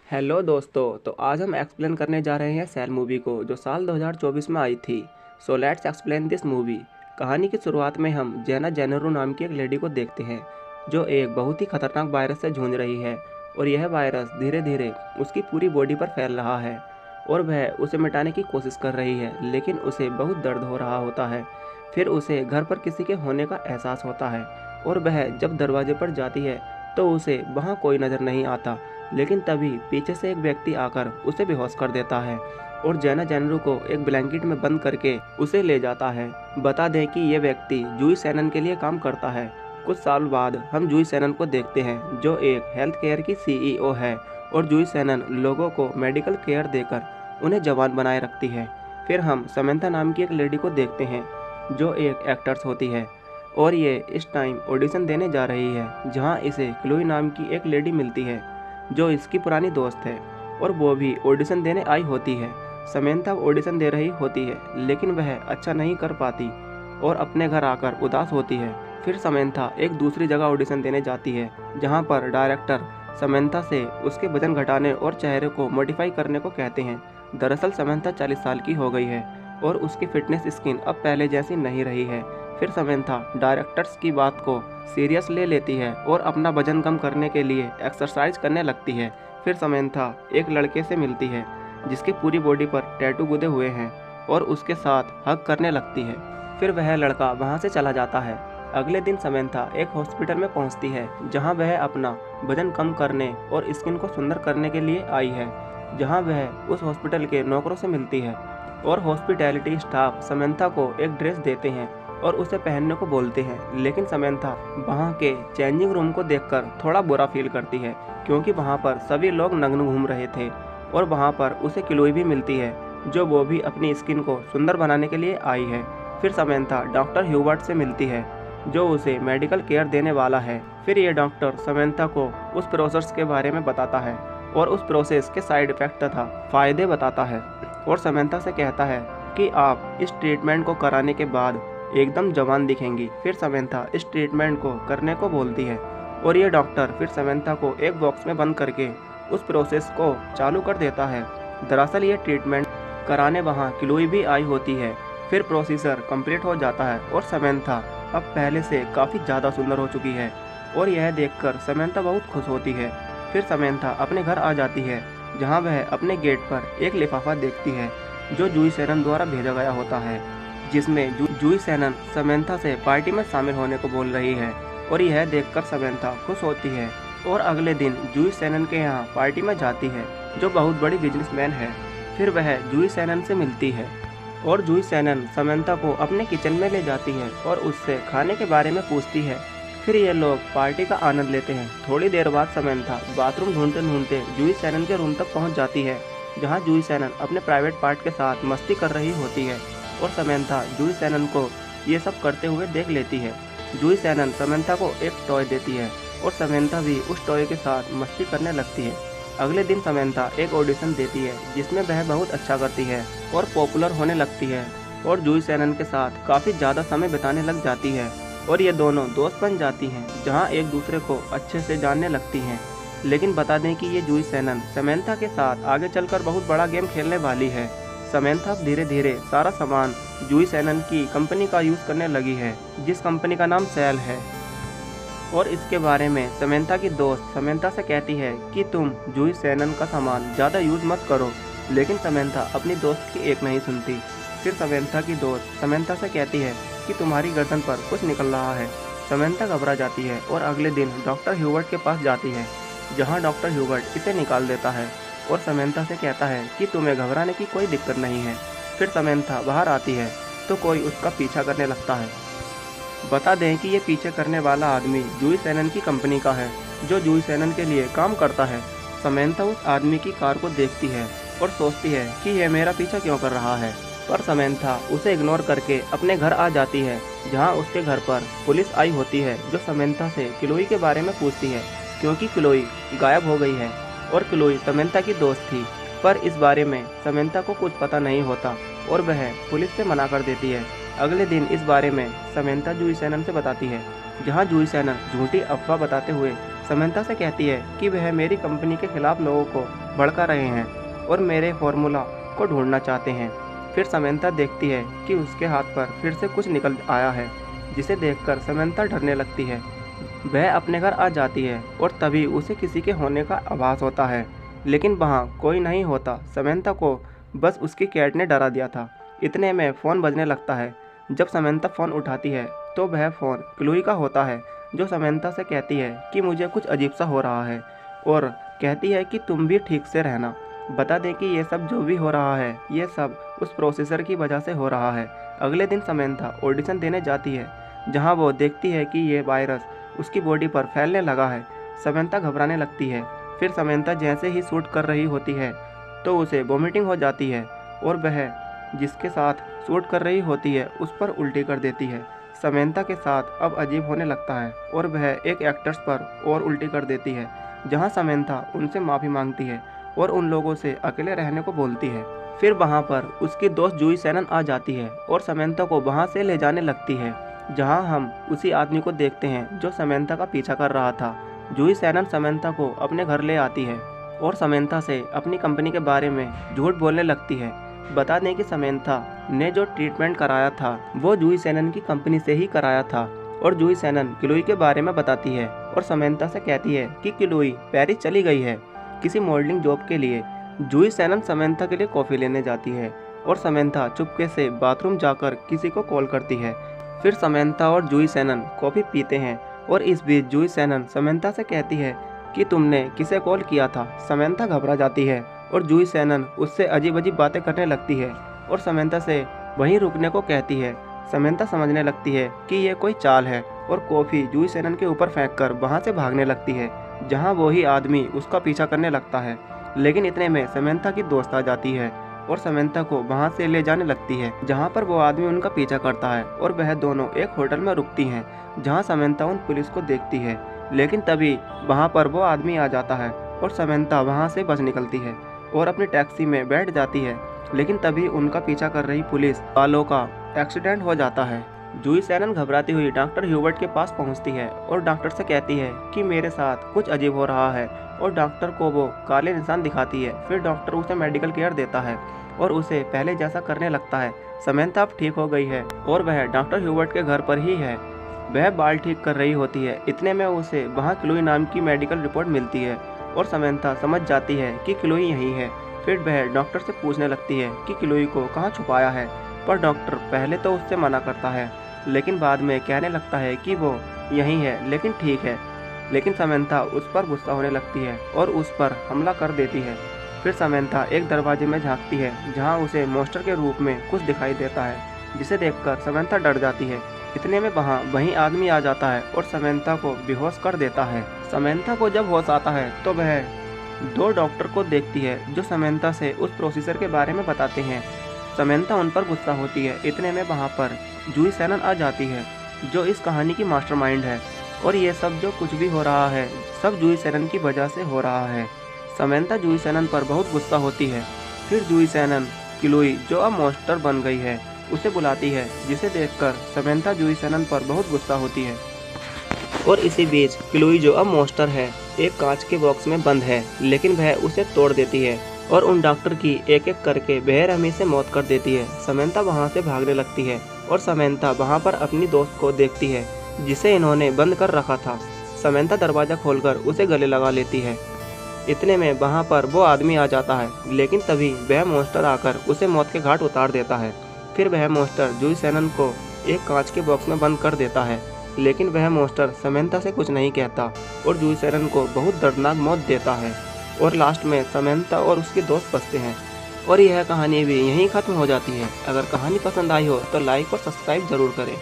Hello दोस्तों, तो आज हम एक्सप्लेन करने जा रहे हैं सेल मूवी को जो साल 2024 में आई थी। So let's explain this movie. कहानी की शुरुआत में हम जेना जेनरू नाम की एक लेडी को देखते हैं जो एक बहुत ही खतरनाक वायरस से जूझ रही है और यह वायरस धीरे धीरे उसकी पूरी बॉडी पर फैल रहा है और वह उसे मिटाने की कोशिश कर रही है, लेकिन उसे बहुत दर्द हो रहा होता है। फिर उसे घर पर किसी के होने का एहसास होता है और वह जब दरवाजे पर जाती है तो उसे वहाँ कोई नज़र नहीं आता, लेकिन तभी पीछे से एक व्यक्ति आकर उसे बेहोश कर देता है और जेना जेनरू को एक ब्लैंकेट में बंद करके उसे ले जाता है। बता दें कि ये व्यक्ति जूही सैनन के लिए काम करता है। कुछ साल बाद हम जूही सैनन को देखते हैं जो एक हेल्थ केयर की सीईओ है और जूही सैनन लोगों को मेडिकल केयर देकर उन्हें जवान बनाए रखती है। फिर हम समंथा नाम की एक लेडी को देखते हैं जो एक एक्टर्स होती है और ये इस टाइम ऑडिशन देने जा रही है, जहाँ इसे क्लोई नाम की एक लेडी मिलती है जो इसकी पुरानी दोस्त है और वो भी ऑडिशन देने आई होती है। समंथा ऑडिशन दे रही होती है लेकिन वह अच्छा नहीं कर पाती और अपने घर आकर उदास होती है। फिर समंथा एक दूसरी जगह ऑडिशन देने जाती है जहां पर डायरेक्टर समंथा से उसके वजन घटाने और चेहरे को मॉडिफाई करने को कहते हैं। दरअसल समंथा 40 साल की हो गई है और उसकी फिटनेस स्किन अब पहले जैसी नहीं रही है। फिर समंथा डायरेक्टर्स की बात को सीरियस ले लेती है और अपना वजन कम करने के लिए एक्सरसाइज करने लगती है। फिर समंथा एक लड़के से मिलती है जिसकी पूरी बॉडी पर टैटू गुदे हुए हैं और उसके साथ हग करने लगती है। फिर वह लड़का वहां से चला जाता है। अगले दिन समंथा एक हॉस्पिटल में पहुंचती है जहां वह अपना वजन कम करने और स्किन को सुंदर करने के लिए आई है, जहां वह उस हॉस्पिटल के नौकरों से मिलती है और हॉस्पिटैलिटी स्टाफ समंथा को एक ड्रेस देते हैं और उसे पहनने को बोलते हैं, लेकिन समंथा वहाँ के चेंजिंग रूम को देखकर थोड़ा बुरा फील करती है क्योंकि वहाँ पर सभी लोग नग्न घूम रहे थे और वहाँ पर उसे क्लोई भी मिलती है जो वो भी अपनी स्किन को सुंदर बनाने के लिए आई है। फिर समंथा डॉक्टर ह्यूबर्ट से मिलती है जो उसे मेडिकल केयर देने वाला है। फिर ये डॉक्टर समंथा को उस प्रोसेस के बारे में बताता है और उस प्रोसेस के साइड इफेक्ट तथा फायदे बताता है और समंथा से कहता है कि आप इस ट्रीटमेंट को कराने के बाद एकदम जवान दिखेंगी। फिर समंथा इस ट्रीटमेंट को करने को बोलती है और ये डॉक्टर फिर समंथा को एक बॉक्स में बंद करके उस प्रोसेस को चालू कर देता है। दरअसल ये ट्रीटमेंट कराने वहाँ क्लोई भी आई होती है। फिर प्रोसीजर कंप्लीट हो जाता है और समंथा अब पहले से काफ़ी ज़्यादा सुंदर हो चुकी है और यह देखकर समंथा बहुत खुश होती है। फिर समंथा अपने घर आ जाती है जहाँ वह अपने गेट पर एक लिफाफा देखती है जो जूही सैनन द्वारा भेजा गया होता है, जिसमें जूही सैनन समंथा से पार्टी में शामिल होने को बोल रही है और यह देखकर समंथा खुश होती है और अगले दिन जूही सैनन के यहाँ पार्टी में जाती है जो बहुत बड़ी बिजनेसमैन है। फिर वह जूही सैनन से मिलती है और जूही सैनन समंथा को अपने किचन में ले जाती है और उससे खाने के बारे में पूछती है। फिर ये लोग पार्टी का आनंद लेते हैं। थोड़ी देर बाद समंथा बाथरूम ढूंढते ढूंढते जूही सैनन के रूम तक पहुँच जाती है जहाँ जूही सैनन अपने प्राइवेट पार्ट के साथ मस्ती कर रही होती है और समंथा जूही सैनन को ये सब करते हुए देख लेती है। जूही सैनन समंथा को एक टॉय देती है और समंथा भी उस टॉय के साथ मस्ती करने लगती है। अगले दिन समंथा एक ऑडिशन देती है जिसमें वह बहुत अच्छा करती है और पॉपुलर होने लगती है और जूही सैनन के साथ काफ़ी ज़्यादा समय बिताने लग जाती है और ये दोनों दोस्त बन जाती हैं जहाँ एक दूसरे को अच्छे से जानने लगती हैं। लेकिन बता दें कि ये जूही सैनन समंथा के साथ आगे चलकर बहुत बड़ा गेम खेलने वाली है। समंथा धीरे धीरे सारा सामान जूही सैनन की कंपनी का यूज़ करने लगी है जिस कंपनी का नाम सेल है और इसके बारे में समंथा की दोस्त समंथा से कहती है कि तुम जूही सैनन का सामान ज़्यादा यूज़ मत करो, लेकिन समंथा अपनी दोस्त की एक नहीं सुनती। फिर समंथा की दोस्त समंथा से कहती है कि तुम्हारी गर्दन पर कुछ निकल रहा है। समंथा घबरा जाती है और अगले दिन डॉक्टर ह्यूबर्ट के पास जाती है जहाँ डॉक्टर ह्यूबर्ट इसे निकाल देता है और समंथा से कहता है कि तुम्हें घबराने की कोई दिक्कत नहीं है। फिर समंथा बाहर आती है तो कोई उसका पीछा करने लगता है। बता दें कि ये पीछे करने वाला आदमी जूही सैनन की कंपनी का है जो जूही सैनन के लिए काम करता है। समंथा उस आदमी की कार को देखती है और सोचती है कि यह मेरा पीछा क्यों कर रहा है, पर समंथा उसे इग्नोर करके अपने घर आ जाती है जहाँ उसके घर पर पुलिस आई होती है जो समंथा से क्लोई के बारे में पूछती है क्योंकि क्लोई गायब हो गई है और क्लोई समंथा की दोस्त थी, पर इस बारे में समंथा को कुछ पता नहीं होता और वह पुलिस से मना कर देती है। अगले दिन इस बारे में समंथा जूही सैनन से बताती है जहां जूही सैनन झूठी अफवाह बताते हुए समंता से कहती है कि वह मेरी कंपनी के खिलाफ लोगों को भड़का रहे हैं और मेरे फॉर्मूला को ढूंढना चाहते हैं। फिर समंता देखती है कि उसके हाथ पर फिर से कुछ निकल आया है, जिसे देखकर समंता डरने लगती है। वह अपने घर आ जाती है और तभी उसे किसी के होने का आभास होता है, लेकिन वहाँ कोई नहीं होता। समंता को बस उसकी कैट ने डरा दिया था। इतने में फ़ोन बजने लगता है। जब समंता फ़ोन उठाती है तो वह फ़ोन क्लोई का होता है, जो समंता से कहती है कि मुझे कुछ अजीब सा हो रहा है और कहती है कि तुम भी ठीक से रहना। बता दें कि ये सब जो भी हो रहा है ये सब उस प्रोसेसर की वजह से हो रहा है। अगले दिन समंता ऑडिशन देने जाती है, जहाँ वो देखती है कि ये वायरस उसकी बॉडी पर फैलने लगा है। समंता घबराने लगती है। फिर समंता जैसे ही शूट कर रही होती है तो उसे वॉमिटिंग हो जाती है और वह जिसके साथ शूट कर रही होती है उस पर उल्टी कर देती है। समंता के साथ अब अजीब होने लगता है और वह एक एक्ट्रेस पर और उल्टी कर देती है, जहां समंता उनसे माफ़ी मांगती है और उन लोगों से अकेले रहने को बोलती है। फिर वहां पर उसकी दोस्त जूही सेनन आ जाती है और समंता को वहां से ले जाने लगती है, जहां हम उसी आदमी को देखते हैं जो समंता का पीछा कर रहा था। जूही सेनन समंता को अपने घर ले आती है और समंता से अपनी कंपनी के बारे में झूठ बोलने लगती है। बता दें कि समंता ने जो ट्रीटमेंट कराया था वो जूही सेनन की कंपनी से ही कराया था और जूही सेनन क्लोई के बारे में बताती है और समंता से कहती है कि क्लोई पेरिस चली गई है किसी मॉडलिंग जॉब के लिए। जूही सेनन समंता के लिए कॉफ़ी लेने जाती है और समंता चुपके से बाथरूम जाकर किसी को कॉल करती है। फिर समंता और जूही सेनन कॉफ़ी पीते हैं और इस बीच जूही सेनन समंता से कहती है कि तुमने किसे कॉल किया था। समंता घबरा जाती है और जूही सेनन उससे अजीब अजीब बातें करने लगती है और समंता से वहीं रुकने को कहती है। समंता समझने लगती है कि ये कोई चाल है और कॉफ़ी जूही सेनन के ऊपर फेंककर वहाँ से भागने लगती है, जहाँ वही आदमी उसका पीछा करने लगता है। लेकिन इतने में समंता की दोस्त आ जाती है और समंता को वहाँ से ले जाने लगती है, जहाँ पर वो आदमी उनका पीछा करता है और वह दोनों एक होटल में रुकती हैं, जहाँ समंता उन पुलिस को देखती है। लेकिन तभी वहाँ पर वो आदमी आ जाता है और समंता वहाँ से बच निकलती है और अपनी टैक्सी में बैठ जाती है। लेकिन तभी उनका पीछा कर रही पुलिस वालों का एक्सीडेंट हो जाता है। जूही सेनन घबराती हुई डॉक्टर ह्यूबर्ट के पास पहुंचती है और डॉक्टर से कहती है कि मेरे साथ कुछ अजीब हो रहा है और डॉक्टर को वो काले निशान दिखाती है। फिर डॉक्टर उसे मेडिकल केयर देता है और उसे पहले जैसा करने लगता है। समंता अब ठीक हो गई है और वह डॉक्टर ह्यूबर्ट के घर पर ही है। वह बाल ठीक कर रही होती है। इतने में उसे वहाँ क्लोई नाम की मेडिकल रिपोर्ट मिलती है और समंता समझ जाती है कि क्लोई यहीं है। फिर वह डॉक्टर से पूछने लगती है कि क्लोई को कहाँ छुपाया है, पर डॉक्टर पहले तो उससे मना करता है, लेकिन बाद में कहने लगता है कि वो यहीं है लेकिन ठीक है। लेकिन समंता उस पर गुस्सा होने लगती है और उस पर हमला कर देती है। फिर समंता एक दरवाजे में झांकती है, जहाँ उसे मॉन्स्टर के रूप में कुछ दिखाई देता है, जिसे देखकर समंता डर जाती है। इतने में वहीं आदमी आ जाता है और समंता को बेहोश कर देता है। समंता को जब होश आता है तो वह दो डॉक्टर को देखती है जो समंता से उस प्रोसीजर के बारे में बताते हैं। समंता उन पर गुस्सा होती है। इतने में वहाँ पर जूही सेनन आ जाती है, जो इस कहानी की मास्टरमाइंड है और ये सब जो कुछ भी हो रहा है सब जूही सेनन की वजह से हो रहा है। समंता जूही सेनन पर बहुत गुस्सा होती है। फिर जूही सेनन क्लोई जो अब मॉन्स्टर बन गई है उसे बुलाती है, जिसे देखकर समंता जूही सेनन पर बहुत गुस्सा होती है। और इसी बीच क्लोई जो अब मॉन्स्टर है एक कांच के बॉक्स में बंद है, लेकिन वह उसे तोड़ देती है और उन डॉक्टर की एक एक करके बेरहमी से मौत कर देती है। समंता वहाँ से भागने लगती है और समंता वहाँ पर अपनी दोस्त को देखती है जिसे इन्होंने बंद कर रखा था। समंता दरवाज़ा खोलकर उसे गले लगा लेती है। इतने में वहाँ पर वो आदमी आ जाता है, लेकिन तभी वह मॉन्स्टर आकर उसे मौत के घाट उतार देता है। फिर वह मॉन्स्टर जूही सेनन को एक कांच के बॉक्स में बंद कर देता है, लेकिन वह मॉन्स्टर समंता से कुछ नहीं कहता और जूही सेनन को बहुत दर्दनाक मौत देता है और लास्ट में समंता और उसके दोस्त बचते हैं। और यह कहानी भी यहीं ख़त्म हो जाती है। अगर कहानी पसंद आई हो तो लाइक और सब्सक्राइब ज़रूर करें।